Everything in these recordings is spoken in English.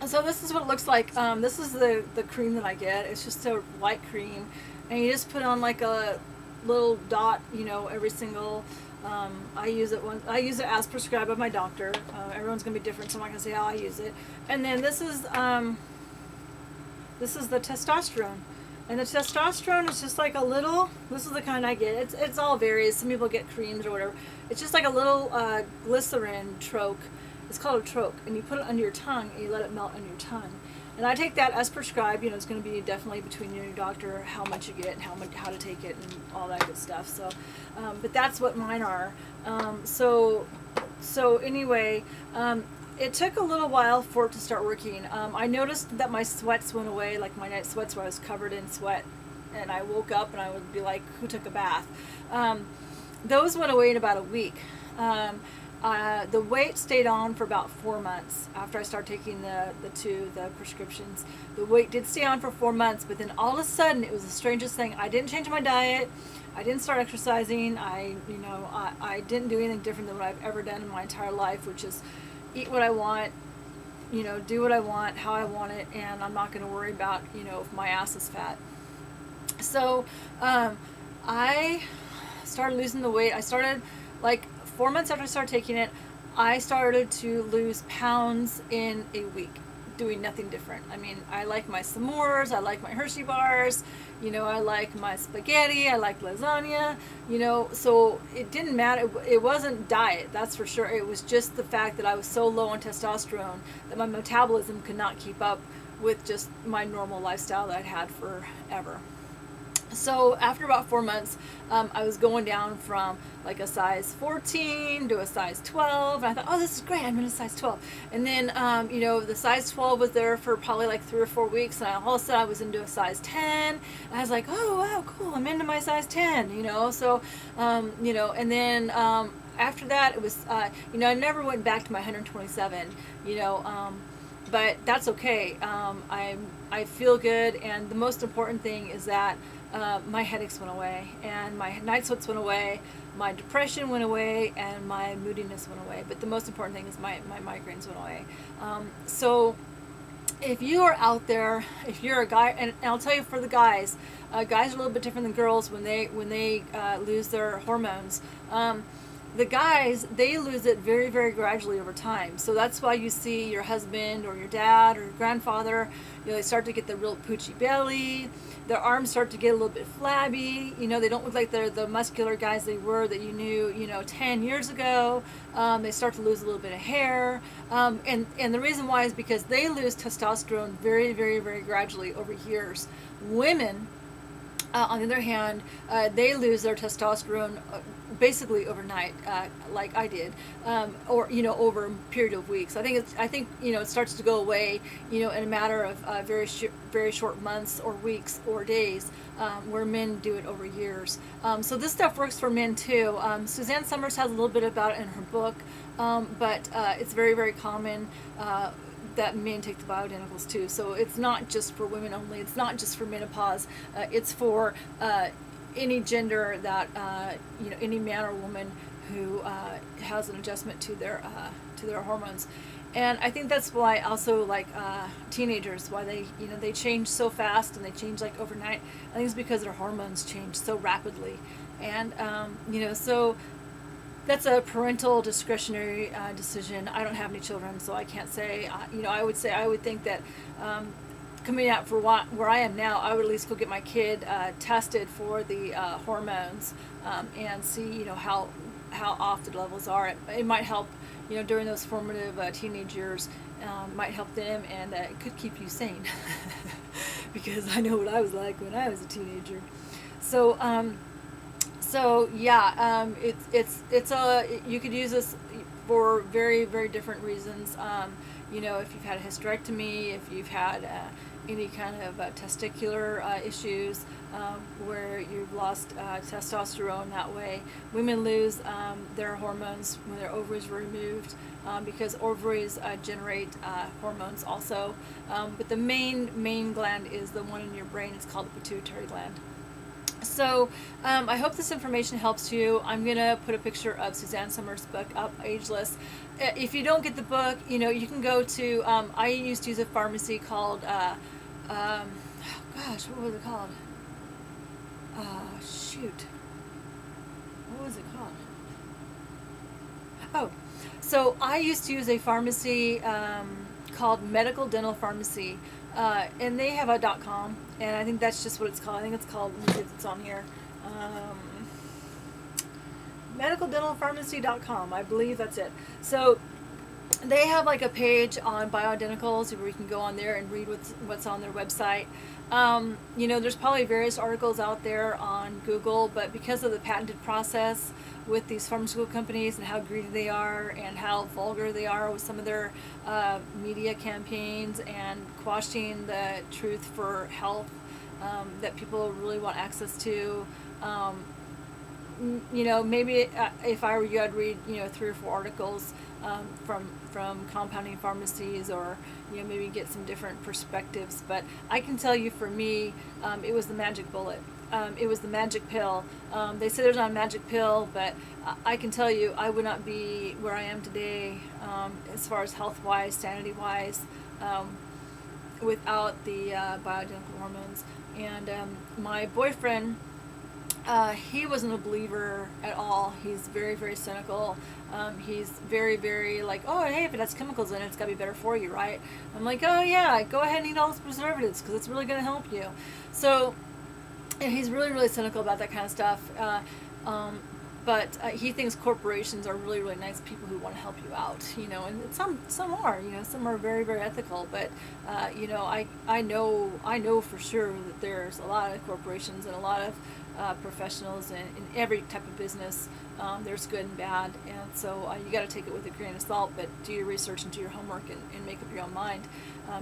So this is what it looks like. This is the cream that I get. It's just a white cream, and you just put on like a little dot, every single. I use it as prescribed by my doctor. Everyone's gonna be different, so I'm not gonna say how I use it. And then this is the testosterone. And the testosterone is just like a little, this is the kind I get. It's all varies. Some people get creams or whatever. It's just like a little glycerin troche. It's called a troche. And you put it under your tongue and you let it melt on your tongue. And I take that as prescribed. It's going to be definitely between you and your doctor how much you get and how to take it and all that good stuff. So, but that's what mine are. So anyway, it took a little while for it to start working. I noticed that my sweats went away, like my night sweats where I was covered in sweat, and I woke up and I would be like, who took a bath? Those went away in about a week. The weight stayed on for about 4 months after I started taking the prescriptions. The weight did stay on for 4 months, but then all of a sudden, it was the strangest thing. I didn't change my diet. I didn't start exercising. I didn't do anything different than what I've ever done in my entire life, which is eat what I want, do what I want, how I want it, and I'm not going to worry about, if my ass is fat. So I started losing the weight. I started, like, 4 months after I started taking it, I started to lose pounds in a week, doing nothing different. I mean, I like my s'mores, I like my Hershey bars, I like my spaghetti, I like lasagna, so it didn't matter. It wasn't diet, that's for sure. It was just the fact that I was so low on testosterone that my metabolism could not keep up with just my normal lifestyle that I'd had forever. So after about 4 months, I was going down from like a size 14 to a size 12. And I thought, oh, this is great. I'm in a size 12. And then, the size 12 was there for probably like 3 or 4 weeks. And all of a sudden I was into a size 10. And I was like, oh, wow, cool. I'm into my size 10, So, and then after that, it was, I never went back to my 127, but that's okay. I feel good. And the most important thing is that my headaches went away, and my night sweats went away, my depression went away, and my moodiness went away. But the most important thing is my migraines went away. So if you are out there, if you're a guy, and I'll tell you for the guys, guys are a little bit different than girls when they lose their hormones. The guys, they lose it very, very gradually over time. So that's why you see your husband or your dad or your grandfather, they start to get the real poochy belly. Their arms start to get a little bit flabby. They don't look like they're the muscular guys they were that you knew, 10 years ago. They start to lose a little bit of hair. And the reason why is because they lose testosterone very, very, very gradually over years. Women, on the other hand, they lose their testosterone basically overnight, like I did, or over a period of weeks. I think it starts to go away, in a matter of very short months or weeks or days, where men do it over years. So this stuff works for men too. Suzanne Summers has a little bit about it in her book, but it's very, very common. That men take the bioidenticals too. So it's not just for women only. It's not just for menopause. It's for any gender that any man or woman who has an adjustment to their hormones. And I think that's why also like teenagers, why they change so fast and they change like overnight. I think it's because their hormones change so rapidly, and so. That's a parental discretionary decision. I don't have any children, so I can't say. I would think that coming out for where I am now, I would at least go get my kid tested for the hormones and see, how off the levels are. It might help, during those formative teenage years. Might help them, and it could keep you sane because I know what I was like when I was a teenager. So. So yeah, it's you could use this for very, very different reasons. If you've had a hysterectomy, if you've had any kind of testicular issues where you've lost testosterone that way. Women lose their hormones when their ovaries are removed because ovaries generate hormones also. But the main gland is the one in your brain. It's called the pituitary gland. So I hope this information helps you. I'm going to put a picture of Suzanne Summers' book up, Ageless. If you don't get the book, you can go to, I used to use a pharmacy called, oh gosh, what was it called? Shoot. What was it called? Oh, so I used to use a pharmacy called Medical Dental Pharmacy, and they have a .com, and I think that's just what it's called. I think it's called. Let me see if it's on here. medicaldentalpharmacy.com. I believe that's it. So they have like a page on bioidenticals where you can go on there and read what's on their website. There's probably various articles out there on Google, but because of the patented process with these pharmaceutical companies and how greedy they are and how vulgar they are with some of their media campaigns and quashing the truth for health that people really want access to, maybe if I were you, I'd read 3 or 4 articles from compounding pharmacies, or maybe get some different perspectives. But I can tell you, for me, it was the magic bullet. It was the magic pill. They say there's not a magic pill, but I can tell you, I would not be where I am today, as far as health-wise, sanity-wise, without the bioidentical hormones. And my boyfriend, he wasn't a believer at all. He's very, very cynical. He's very, very like, oh, hey, if it has chemicals in it, it's got to be better for you, right? I'm like, oh, yeah, go ahead and eat all those preservatives because it's really going to help you. So he's really, really cynical about that kind of stuff. But he thinks corporations are really, really nice people who want to help you out, and some are, some are very, very ethical. But I know for sure that there's a lot of corporations and a lot of professionals in every type of business. There's good and bad, and so you got to take it with a grain of salt. But do your research and do your homework and make up your own mind.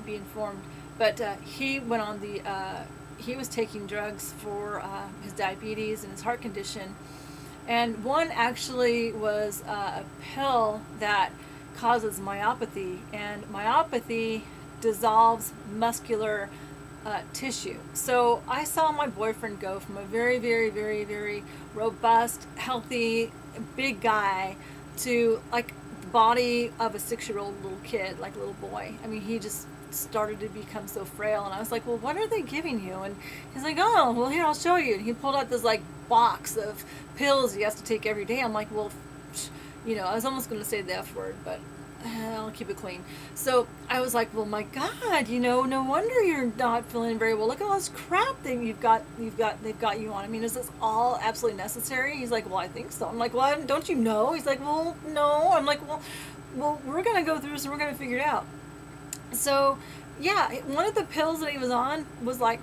Be informed. But he went on he was taking drugs for his diabetes and his heart condition. And one actually was a pill that causes myopathy, and myopathy dissolves muscular tissue. So I saw my boyfriend go from a very, very, very, very robust, healthy, big guy to like the body of a 6-year-old little kid, like a little boy. I mean, he just started to become so frail, and I was like, well, what are they giving you? And he's like, oh, well, here, I'll show you. And he pulled out this like box of pills he has to take every day. I'm like, well, I was almost going to say the F word, but I'll keep it clean. So I was like, well, my God, no wonder you're not feeling very well. Look at all this crap that they've got you on. I mean, is this all absolutely necessary? He's like, well, I think so. I'm like, well, don't you know? He's like, well, no. I'm like, well, we're going to go through this and we're going to figure it out. So, yeah, one of the pills that he was on was like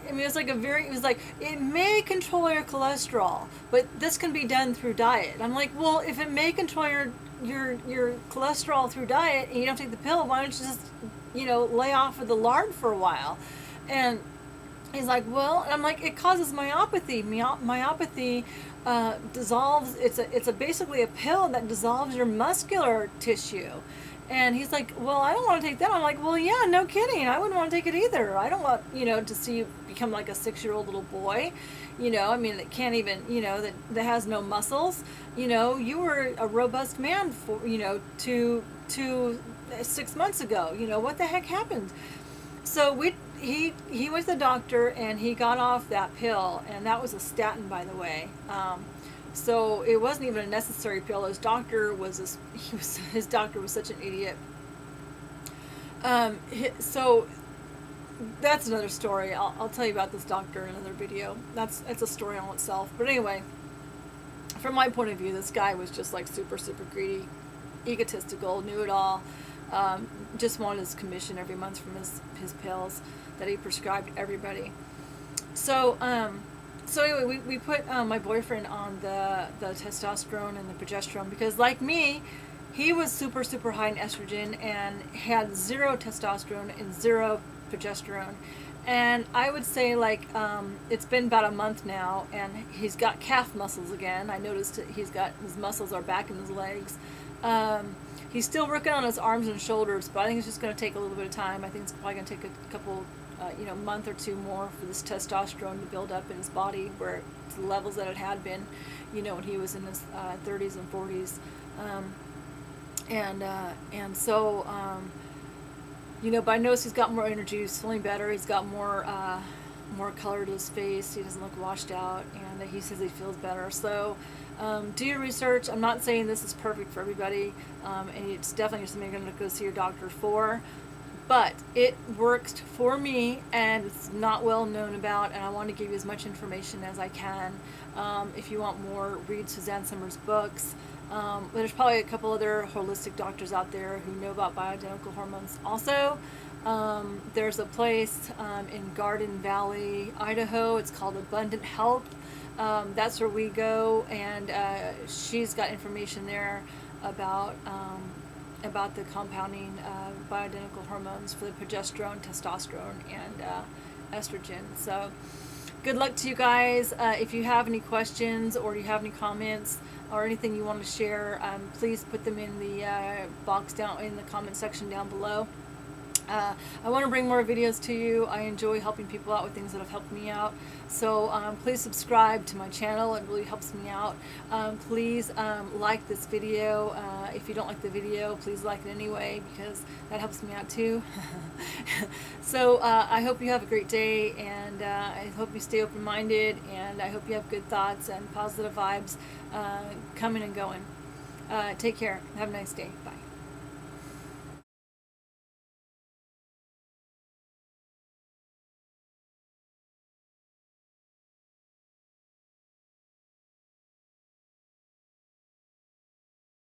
it may control your cholesterol, but this can be done through diet. I'm like, well, if it may control your cholesterol through diet and you don't take the pill, why don't you just, lay off of the lard for a while? And he's like, well, and I'm like, it causes myopathy. Myopathy dissolves. It's basically a pill that dissolves your muscular tissue. And he's like, well, I don't want to take that. I'm like, well, yeah, no kidding. I wouldn't want to take it either. I don't want, to see you become like a 6-year-old little boy, I mean, that can't even, that has no muscles. You were a robust man for, to 6 months ago. What the heck happened? So he went to the doctor and he got off that pill, and that was a statin, by the way. So it wasn't even a necessary pill. His doctor was such an idiot. So that's another story. I'll tell you about this doctor in another video. That's a story on itself. But anyway, from my point of view, this guy was just like super, super greedy, egotistical, knew it all. Just wanted his commission every month from his pills that he prescribed everybody. So anyway, we put my boyfriend on the testosterone and the progesterone because, like me, he was super, super high in estrogen and had 0 testosterone and 0 progesterone. And I would say, like, it's been about a month now, and he's got calf muscles again. I noticed his muscles are back in his legs. He's still working on his arms and shoulders, but I think it's just going to take a little bit of time. I think it's probably going to take a month or two more for this testosterone to build up in his body, where to the levels that it had been, when he was in his 30s and 40s. But I noticed he's got more energy, he's feeling better, he's got more color to his face, he doesn't look washed out, and he says he feels better. So do your research. I'm not saying this is perfect for everybody, and it's definitely something you're going to go see your doctor for, but it worked for me, and it's not well known about, and I want to give you as much information as I can. If you want more, read Suzanne Somers' books. There's probably a couple other holistic doctors out there who know about bioidentical hormones also. There's a place in Garden Valley, Idaho. It's called Abundant Health. That's where we go, and she's got information there about the compounding bioidentical hormones for the progesterone, testosterone, and estrogen. So good luck to you guys. If you have any questions or you have any comments or anything you want to share, please put them in the box down in the comment section down below. I want to bring more videos to you. I enjoy helping people out with things that have helped me out. So please subscribe to my channel. It really helps me out. Please like this video. If you don't like the video, please like it anyway, because that helps me out too. So I hope you have a great day, and I hope you stay open-minded, and I hope you have good thoughts and positive vibes coming and going. Take care. Have a nice day. Bye.